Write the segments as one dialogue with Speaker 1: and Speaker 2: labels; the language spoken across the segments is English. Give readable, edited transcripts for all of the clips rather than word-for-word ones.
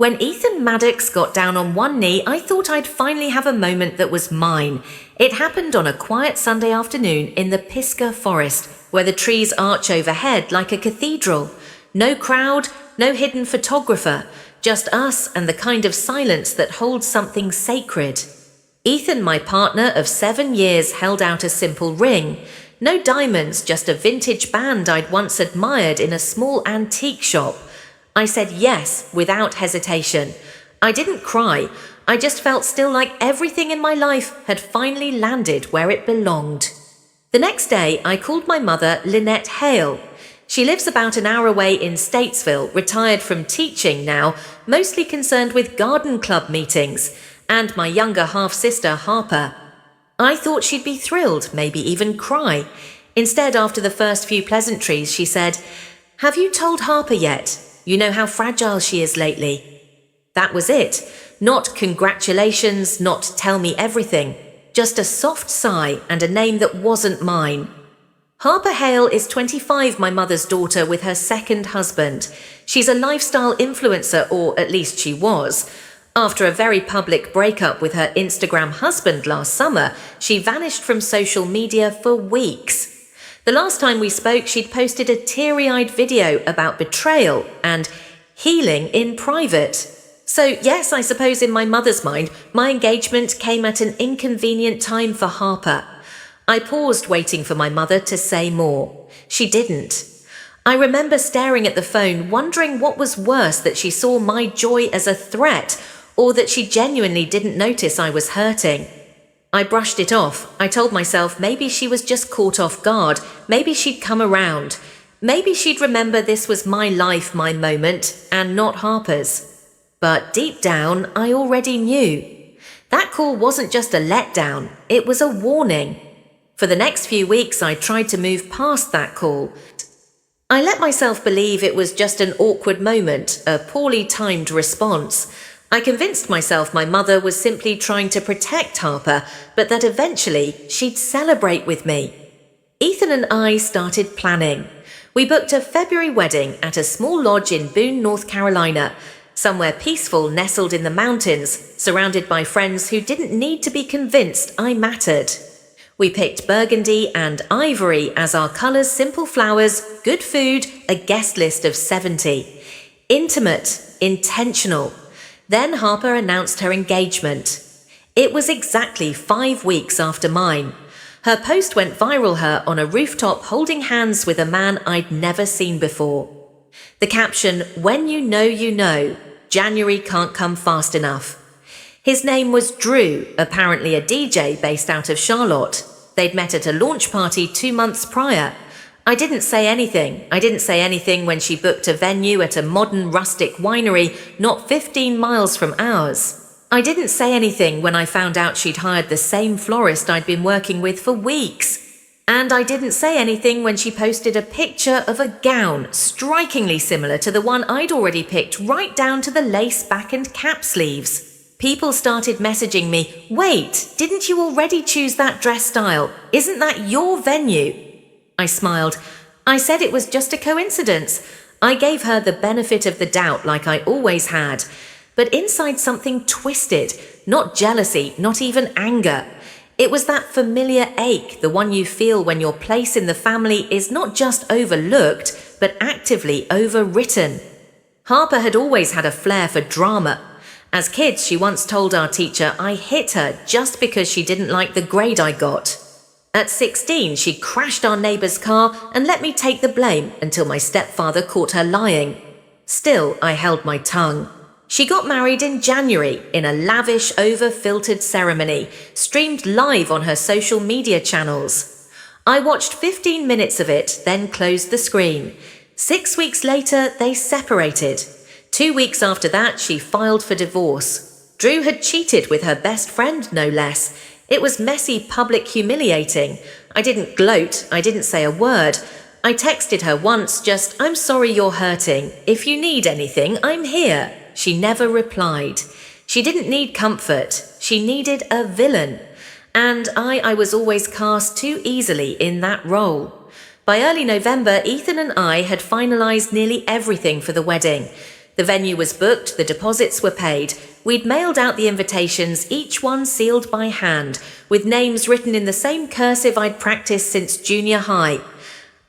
Speaker 1: When Ethan Maddox got down on one knee, I thought I'd finally have a moment that was mine. It happened on a quiet Sunday afternoon in the Pisgah Forest, where the trees arch overhead like a cathedral. No crowd, no hidden photographer, just us and the kind of silence that holds something sacred. Ethan, my partner of 7 years, held out a simple ring. No diamonds, just a vintage band I'd once admired in a small antique shop. I said yes without hesitation. I didn't cry. I just felt still like everything in my life had finally landed where it belonged. The next day, I called my mother, Lynette Hale. She lives about an hour away in Statesville, retired from teaching now, mostly concerned with garden club meetings, and my younger half-sister, Harper. I thought she'd be thrilled, maybe even cry. Instead, after the first few pleasantries, she said, "Have you told Harper yet? You know how fragile she is lately." That was it. Not congratulations, not tell me everything. Just a soft sigh and a name that wasn't mine. Harper Hale is 25, my mother's daughter, with her second husband. She's a lifestyle influencer, or at least she was. After a very public breakup with her Instagram husband last summer, she vanished from social media for weeks. The last time we spoke, she'd posted a teary-eyed video about betrayal and healing in private. So yes, I suppose in my mother's mind, my engagement came at an inconvenient time for Harper. I paused waiting for my mother to say more. She didn't. I remember staring at the phone, wondering what was worse, that she saw my joy as a threat, or that she genuinely didn't notice I was hurting. I brushed it off. I told myself maybe she was just caught off guard. Maybe she'd come around. Maybe she'd remember this was my life, my moment, and not Harper's. But deep down, I already knew. That call wasn't just a letdown. It was a warning. For the next few weeks, I tried to move past that call. I let myself believe it was just an awkward moment, a poorly timed response. I convinced myself my mother was simply trying to protect Harper, but that eventually she'd celebrate with me. Ethan and I started planning. We booked a February wedding at a small lodge in Boone, North Carolina, somewhere peaceful nestled in the mountains, surrounded by friends who didn't need to be convinced I mattered. We picked burgundy and ivory as our colours, simple flowers, good food, a guest list of 70. Intimate, intentional. Then Harper announced her engagement. It was exactly 5 weeks after mine. Her post went viral, her on a rooftop holding hands with a man I'd never seen before. The caption, "When you know, January can't come fast enough." His name was Drew, apparently a DJ based out of Charlotte. They'd met at a launch party 2 months prior. I didn't say anything. I didn't say anything when she booked a venue at a modern rustic winery not 15 miles from ours. I didn't say anything when I found out she'd hired the same florist I'd been working with for weeks. And I didn't say anything when she posted a picture of a gown strikingly similar to the one I'd already picked, right down to the lace back and cap sleeves. People started messaging me, "Wait, didn't you already choose that dress style? Isn't that your venue?" I smiled. I said it was just a coincidence. I gave her the benefit of the doubt like I always had. But inside something twisted, not jealousy, not even anger. It was that familiar ache, the one you feel when your place in the family is not just overlooked, but actively overwritten. Harper had always had a flair for drama. As kids, she once told our teacher I hit her just because she didn't like the grade I got. At 16, she crashed our neighbour's car and let me take the blame until my stepfather caught her lying. Still, I held my tongue. She got married in January in a lavish, over-filtered ceremony, streamed live on her social media channels. I watched 15 minutes of it, then closed the screen. 6 weeks later, they separated. 2 weeks after that, she filed for divorce. Drew had cheated with her best friend, no less. It was messy, public, humiliating. I didn't gloat. I didn't say a word. I texted her once, just, "I'm sorry you're hurting. If you need anything, I'm here." She never replied. She didn't need comfort. She needed a villain. And I was always cast too easily in that role. By early November, Ethan and I had finalized nearly everything for the wedding. The venue was booked, the deposits were paid. We'd mailed out the invitations, each one sealed by hand, with names written in the same cursive I'd practiced since junior high.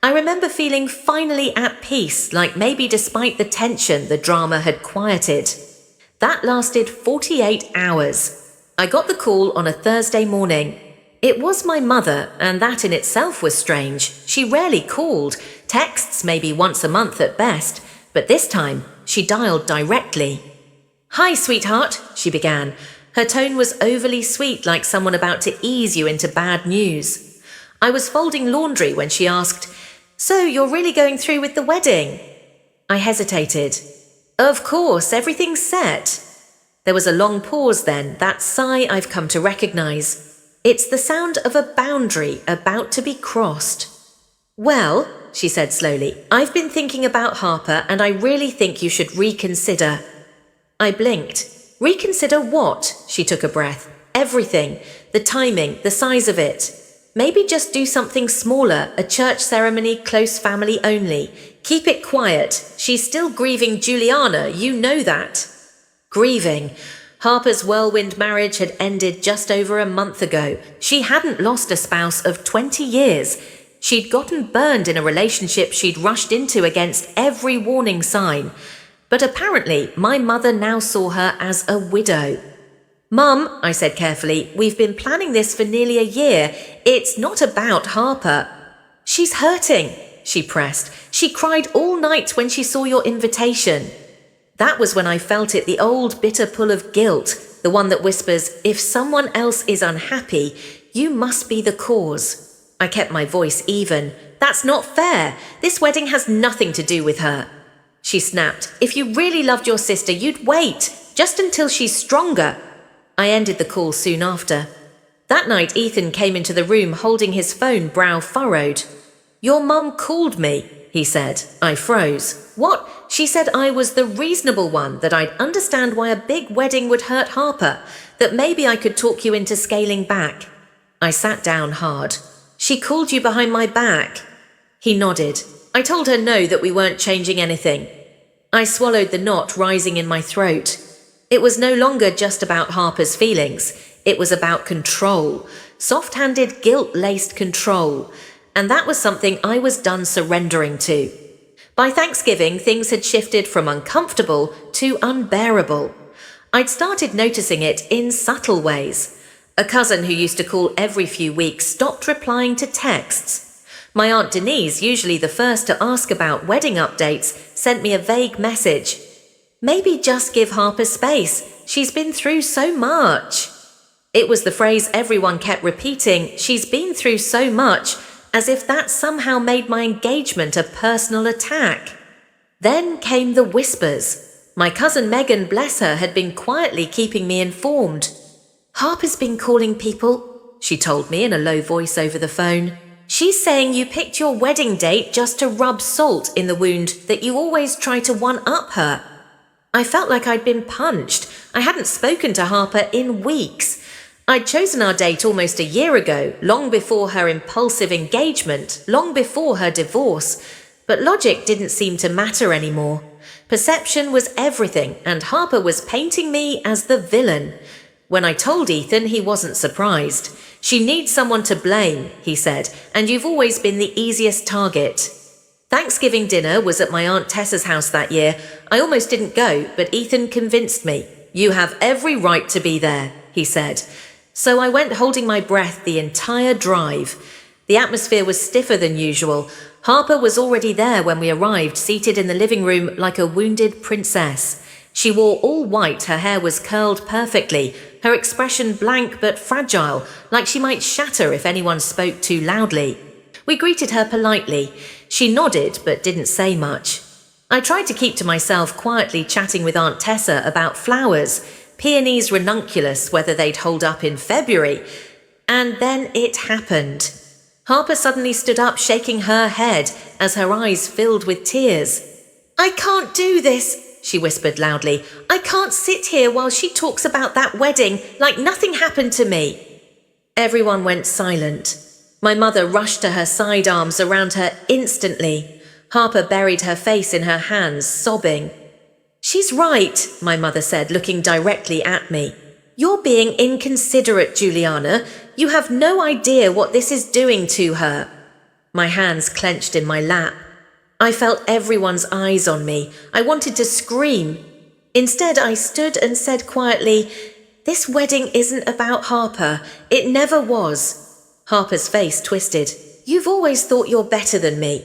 Speaker 1: I remember feeling finally at peace, like maybe despite the tension, the drama had quieted. That lasted 48 hours. I got the call on a Thursday morning. It was my mother, and that in itself was strange. She rarely called, texts maybe once a month at best, but this time she dialed directly. "Hi, sweetheart," she began. Her tone was overly sweet, like someone about to ease you into bad news. I was folding laundry when she asked, "So you're really going through with the wedding?" I hesitated. "Of course, everything's set." There was a long pause then, that sigh I've come to recognize. It's the sound of a boundary about to be crossed. "Well," she said slowly, "I've been thinking about Harper and I really think you should reconsider." I blinked. "Reconsider what?" She took a breath. "Everything. The timing, the size of it. Maybe just do something smaller, a church ceremony, close family only. Keep it quiet. She's still grieving Juliana, you know that." Grieving. Harper's whirlwind marriage had ended just over a month ago. She hadn't lost a spouse of 20 years. She'd gotten burned in a relationship she'd rushed into against every warning sign. But apparently, my mother now saw her as a widow. "Mum," I said carefully, "we've been planning this for nearly a year. It's not about Harper." "She's hurting," she pressed. "She cried all night when she saw your invitation." That was when I felt it, the old bitter pull of guilt, the one that whispers, if someone else is unhappy, you must be the cause. I kept my voice even. "That's not fair. This wedding has nothing to do with her." She snapped. "If you really loved your sister, you'd wait, just until she's stronger." I ended the call soon after. That night, Ethan came into the room holding his phone, brow furrowed. "Your mum called me," he said. I froze. "What?" She said I was the reasonable one, that I'd understand why a big wedding would hurt Harper, that maybe I could talk you into scaling back. I sat down hard. "She called you behind my back." He nodded. I told her no, that we weren't changing anything. I swallowed the knot rising in my throat. It was no longer just about Harper's feelings. It was about control. Soft-handed, guilt-laced control. And that was something I was done surrendering to. By Thanksgiving, things had shifted from uncomfortable to unbearable. I'd started noticing it in subtle ways. A cousin who used to call every few weeks stopped replying to texts. My Aunt Denise, usually the first to ask about wedding updates, sent me a vague message. "Maybe just give Harper space. She's been through so much." It was the phrase everyone kept repeating, "She's been through so much," as if that somehow made my engagement a personal attack. Then came the whispers. My cousin Megan, bless her, had been quietly keeping me informed. "Harper's been calling people," she told me in a low voice over the phone. "She's saying you picked your wedding date just to rub salt in the wound, that you always try to one-up her." I felt like I'd been punched. I hadn't spoken to Harper in weeks. I'd chosen our date almost a year ago, long before her impulsive engagement, long before her divorce. But logic didn't seem to matter anymore. Perception was everything, and Harper was painting me as the villain. When I told Ethan, he wasn't surprised. "She needs someone to blame," he said, "and you've always been the easiest target." Thanksgiving dinner was at my Aunt Tessa's house that year. I almost didn't go, but Ethan convinced me. "You have every right to be there," he said. So I went holding my breath the entire drive. The atmosphere was stiffer than usual. Harper was already there when we arrived, seated in the living room like a wounded princess. She wore all white, her hair was curled perfectly, her expression blank but fragile, like she might shatter if anyone spoke too loudly. We greeted her politely. She nodded but didn't say much. I tried to keep to myself, quietly chatting with Aunt Tessa about flowers, peonies ranunculus, whether they'd hold up in February. And then it happened. Harper suddenly stood up, shaking her head as her eyes filled with tears. "I can't do this," she whispered loudly. "I can't sit here while she talks about that wedding like nothing happened to me." Everyone went silent. My mother rushed to her sidearms around her instantly. Harper buried her face in her hands, sobbing. "She's right," my mother said, looking directly at me. "You're being inconsiderate, Juliana. You have no idea what this is doing to her." My hands clenched in my lap. I felt everyone's eyes on me. I wanted to scream. Instead, I stood and said quietly, "This wedding isn't about Harper. It never was." Harper's face twisted. "You've always thought you're better than me."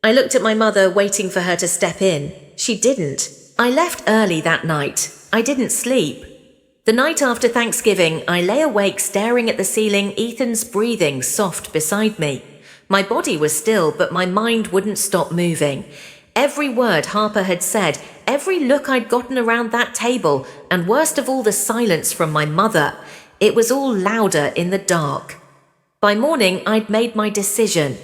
Speaker 1: I looked at my mother, waiting for her to step in. She didn't. I left early that night. I didn't sleep. The night after Thanksgiving, I lay awake staring at the ceiling, Ethan's breathing soft beside me. My body was still, but my mind wouldn't stop moving. Every word Harper had said, every look I'd gotten around that table, and worst of all, the silence from my mother. It was all louder in the dark. By morning, I'd made my decision.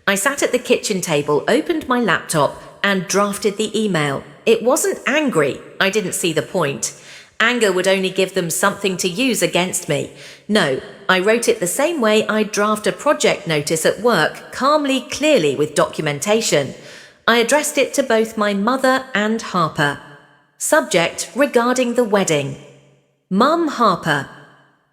Speaker 1: I sat at the kitchen table, opened my laptop, and drafted the email. It wasn't angry. I didn't see the point. Anger would only give them something to use against me. No, I wrote it the same way I'd draft a project notice at work, calmly, clearly, with documentation. I addressed it to both my mother and Harper. Subject: regarding the wedding. Mum Harper.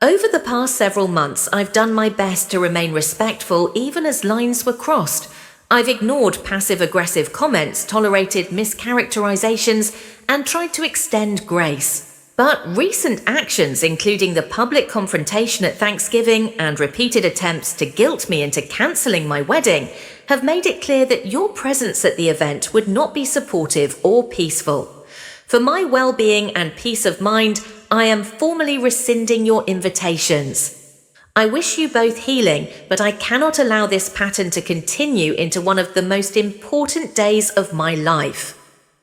Speaker 1: Over the past several months, I've done my best to remain respectful even as lines were crossed. I've ignored passive-aggressive comments, tolerated mischaracterizations, and tried to extend grace. But recent actions, including the public confrontation at Thanksgiving and repeated attempts to guilt me into cancelling my wedding, have made it clear that your presence at the event would not be supportive or peaceful. For my well-being and peace of mind, I am formally rescinding your invitations. I wish you both healing, but I cannot allow this pattern to continue into one of the most important days of my life.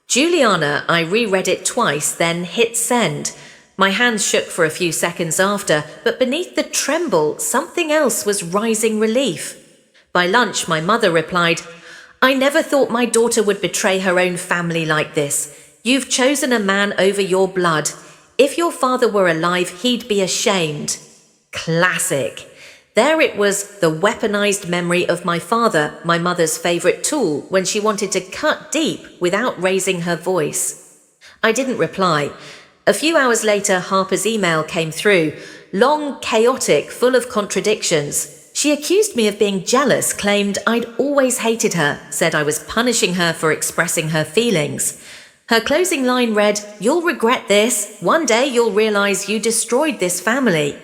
Speaker 1: Juliana, I reread it twice, then hit send. My hands shook for a few seconds after, but beneath the tremble, something else was rising relief. By lunch, my mother replied, "I never thought my daughter would betray her own family like this. You've chosen a man over your blood. If your father were alive, he'd be ashamed." Classic. There it was, the weaponized memory of my father, my mother's favorite tool when she wanted to cut deep without raising her voice. I didn't reply. A few hours later, Harper's email came through, long, chaotic, full of contradictions. She accused me of being jealous, claimed I'd always hated her, said I was punishing her for expressing her feelings. Her closing line read, "You'll regret this. One day you'll realize you destroyed this family."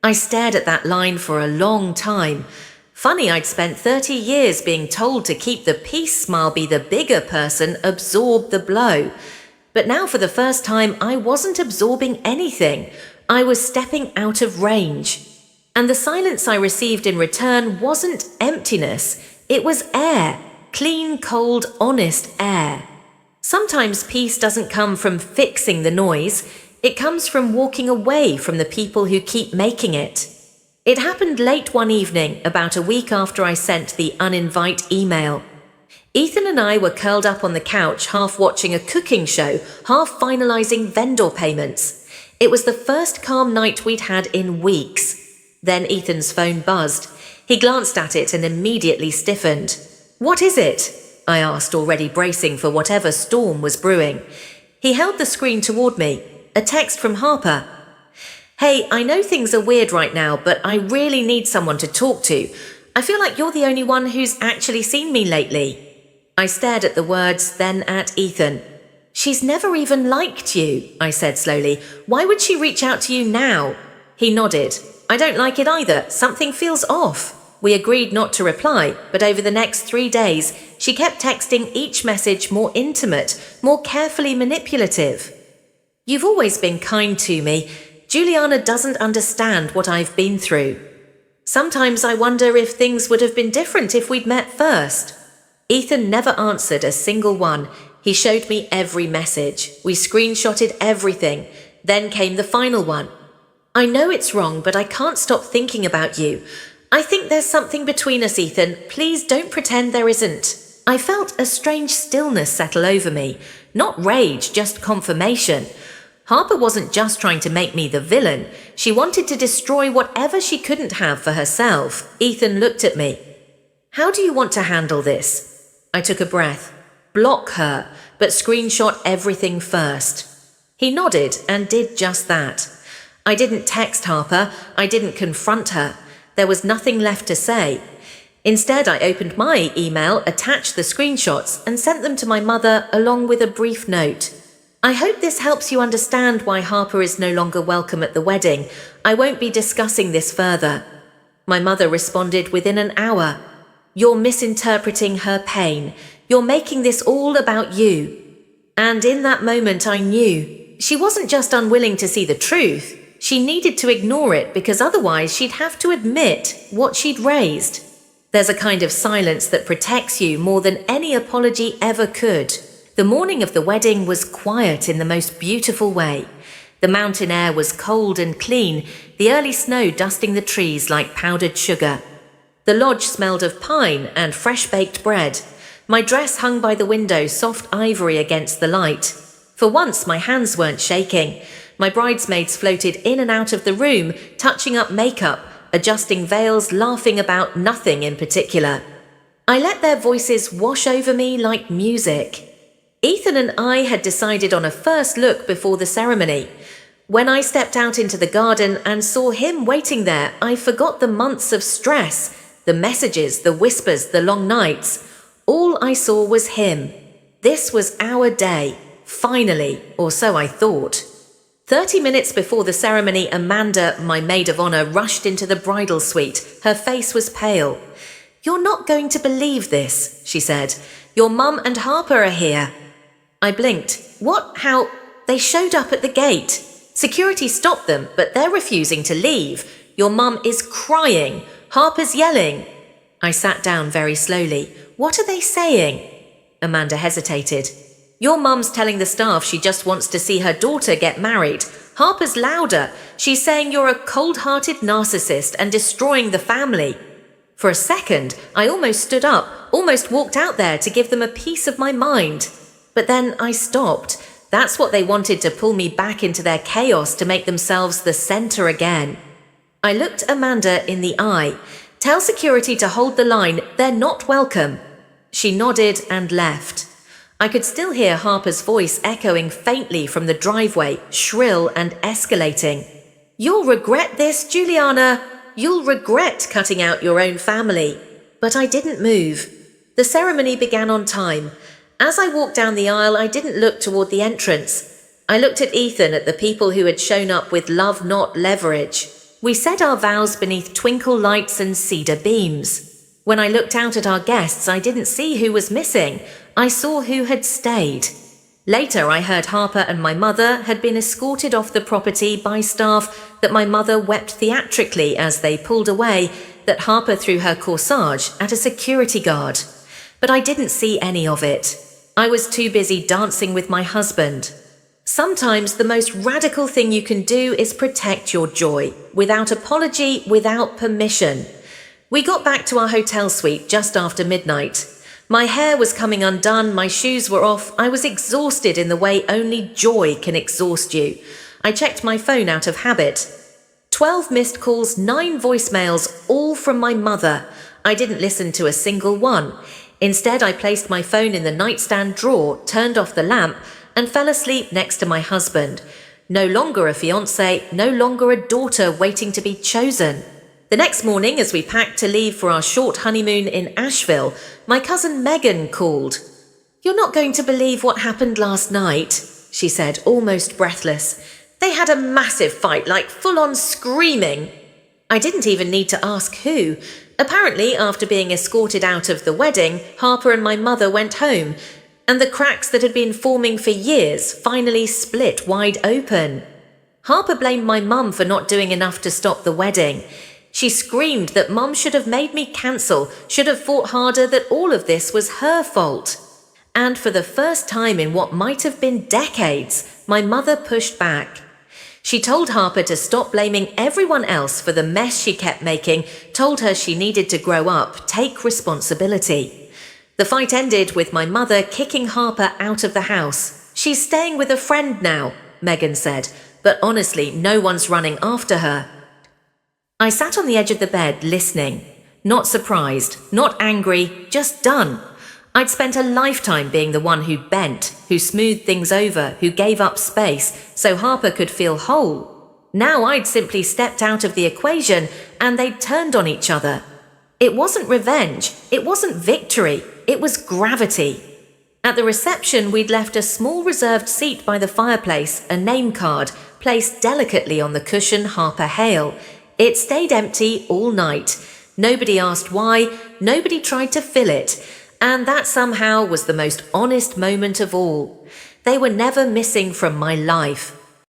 Speaker 1: I stared at that line for a long time. Funny I'd spent 30 years being told to keep the peace smile, be the bigger person, absorb the blow. But now for the first time, I wasn't absorbing anything. I was stepping out of range. And the silence I received in return wasn't emptiness. It was air. Clean, cold, honest air. Sometimes peace doesn't come from fixing the noise. It comes from walking away from the people who keep making it. It happened late one evening, about a week after I sent the uninvite email. Ethan and I were curled up on the couch, half watching a cooking show, half finalizing vendor payments. It was the first calm night we'd had in weeks. Then Ethan's phone buzzed. He glanced at it and immediately stiffened. "What is it?" I asked, already bracing for whatever storm was brewing. He held the screen toward me. A text from Harper. "Hey, I know things are weird right now, but I really need someone to talk to. I feel like you're the only one who's actually seen me lately." I stared at the words, then at Ethan. "She's never even liked you," I said slowly. "Why would she reach out to you now?" He nodded. "I don't like it either. Something feels off." We agreed not to reply, but over the next 3 days, she kept texting each message more intimate, more carefully manipulative. "You've always been kind to me. Juliana doesn't understand what I've been through. Sometimes I wonder if things would have been different if we'd met first." Ethan never answered a single one. He showed me every message. We screenshotted everything. Then came the final one. "I know it's wrong, but I can't stop thinking about you. I think there's something between us, Ethan. Please don't pretend there isn't." I felt a strange stillness settle over me. Not rage, just confirmation. Harper wasn't just trying to make me the villain. She wanted to destroy whatever she couldn't have for herself. Ethan looked at me. "How do you want to handle this?" I took a breath. "Block her. but screenshot everything first. He nodded and did just that. I didn't text Harper, I didn't confront her. There was nothing left to say. Instead, I opened my email, attached the screenshots, and sent them to my mother along with a brief note. I hope this helps you understand why Harper is no longer welcome at the wedding. I won't be discussing this further. My mother responded within an hour. You're misinterpreting her pain. You're making this all about you. And in that moment I knew she wasn't just unwilling to see the truth. She needed to ignore it because otherwise she'd have to admit what she'd raised. There's a kind of silence that protects you more than any apology ever could. The morning of the wedding was quiet in the most beautiful way. The mountain air was cold and clean, the early snow dusting the trees like powdered sugar. The lodge smelled of pine and fresh-baked bread. My dress hung by the window, soft ivory against the light. For once, my hands weren't shaking. My bridesmaids floated in and out of the room, touching up makeup, adjusting veils, laughing about nothing in particular. I let their voices wash over me like music. Ethan and I had decided on a first look before the ceremony. When I stepped out into the garden and saw him waiting there, I forgot the months of stress, the messages, the whispers, the long nights. All I saw was him. This was our day, finally, or so I thought. 30 minutes before the ceremony, Amanda, my maid of honor, rushed into the bridal suite. Her face was pale. You're not going to believe this, she said. Your mum and Harper are here. I blinked. What? How? They showed up at the gate. Security stopped them, but they're refusing to leave. Your mum is crying. Harper's yelling. I sat down very slowly. What are they saying? Amanda hesitated. Your mum's telling the staff she just wants to see her daughter get married. Harper's louder. She's saying you're a cold-hearted narcissist and destroying the family. For a second, I almost stood up, almost walked out there to give them a piece of my mind. But then I stopped. That's what they wanted, to pull me back into their chaos, to make themselves the center again. I looked Amanda in the eye. Tell security to hold the line. They're not welcome. She nodded and left. I could still hear Harper's voice echoing faintly from the driveway, shrill and escalating. You'll regret this, Juliana. You'll regret cutting out your own family. But I didn't move. The ceremony began on time. As I walked down the aisle, I didn't look toward the entrance. I looked at Ethan, at the people who had shown up with love, not leverage. We said our vows beneath twinkle lights and cedar beams. When I looked out at our guests, I didn't see who was missing. I saw who had stayed. Later, I heard Harper and my mother had been escorted off the property by staff, that my mother wept theatrically as they pulled away, that Harper threw her corsage at a security guard. But I didn't see any of it. I was too busy dancing with my husband. Sometimes the most radical thing you can do is protect your joy, without apology, without permission. We got back to our hotel suite just after midnight. My hair was coming undone, my shoes were off, I was exhausted in the way only joy can exhaust you. I checked my phone out of habit. 12 missed calls, 9 voicemails, all from my mother. I didn't listen to a single one. Instead, I placed my phone in the nightstand drawer, turned off the lamp, and fell asleep next to my husband. No longer a fiancé, no longer a daughter waiting to be chosen. The next morning, as we packed to leave for our short honeymoon in Asheville, my cousin Megan called. You're not going to believe what happened last night, she said, almost breathless. They had a massive fight, like full-on screaming. I didn't even need to ask who. Apparently, after being escorted out of the wedding, Harper and my mother went home, and the cracks that had been forming for years finally split wide open. Harper blamed my mum for not doing enough to stop the wedding. She screamed that Mum should have made me cancel, should have fought harder, that all of this was her fault. And for the first time in what might have been decades, my mother pushed back. She told Harper to stop blaming everyone else for the mess she kept making, told her she needed to grow up, take responsibility. The fight ended with my mother kicking Harper out of the house. She's staying with a friend now, Megan said, but honestly, no one's running after her. I sat on the edge of the bed listening, not surprised, not angry, just done. I'd spent a lifetime being the one who bent, who smoothed things over, who gave up space so Harper could feel whole. Now I'd simply stepped out of the equation and they'd turned on each other. It wasn't revenge, it wasn't victory, it was gravity. At the reception, we'd left a small reserved seat by the fireplace, a name card, placed delicately on the cushion Harper Hale. It stayed empty all night. Nobody asked why, nobody tried to fill it. And that somehow was the most honest moment of all. They were never missing from my life.